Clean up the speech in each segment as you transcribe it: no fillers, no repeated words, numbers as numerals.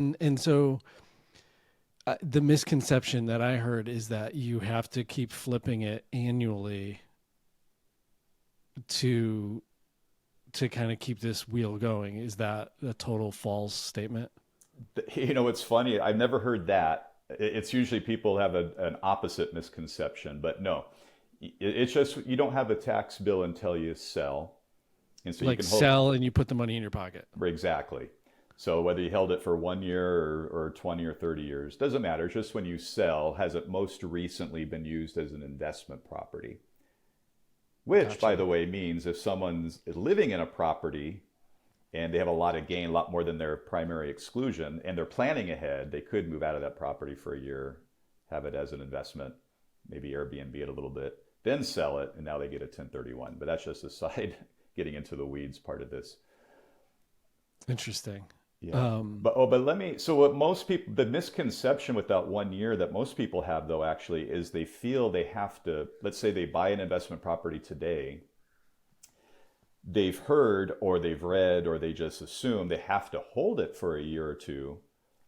And so the misconception that I heard is that you have to keep flipping it annually to kind of keep this wheel going. Is that a total false statement? It's funny. I've never heard that. It's usually people have an opposite misconception, but no. It's just you don't have a tax bill until you sell. And so you Like can hold sell and you put the money in your pocket. exactly. So whether you held it for 1 year or 20 or 30 years, doesn't matter. It's just when you sell, has it most recently been used as an investment property? Which, by Gotcha. the way, means if someone's living in a property and they have a lot of gain, a lot more than their primary exclusion, and they're planning ahead, they could move out of that property for a year, have it as an investment, maybe Airbnb it a little bit, then sell it, and now they get a 1031. But that's just a side, getting into the weeds part of this. Interesting. Yeah. Um, But let me, so what most people, the misconception with that 1 year that most people have though actually is they feel they have to, let's say they buy an investment property today, they've heard or they've read or they just assume they have to hold it for a year or two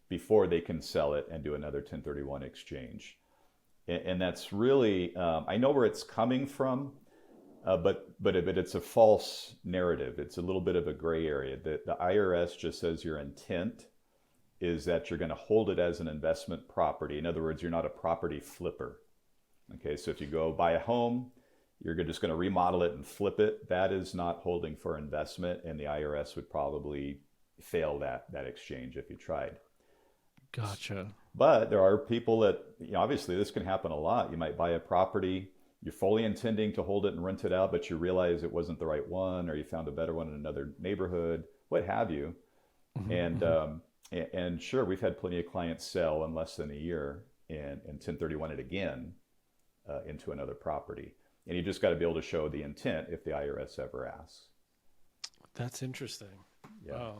before they can sell it and do another 1031 exchange. And that's really, I know where it's coming from, but it's a false narrative. It's a little bit of a gray area. The IRS just says your intent is that you're going to hold it as an investment property. In other words, you're not a property flipper. Okay, so if you go buy a home, you're just going to remodel it and flip it. That is not holding for investment, and the IRS would probably fail that exchange if you tried. gotcha. But there are people that, obviously this can happen a lot. You might buy a property, you're fully intending to hold it and rent it out, but you realize it wasn't the right one, or you found a better one in another neighborhood, what have you. Hmm. And Hmm. sure, we've had plenty of clients sell in less than a year and 1031 it again into another property. And you just got to be able to show the intent if the IRS ever asks. That's interesting. Yeah.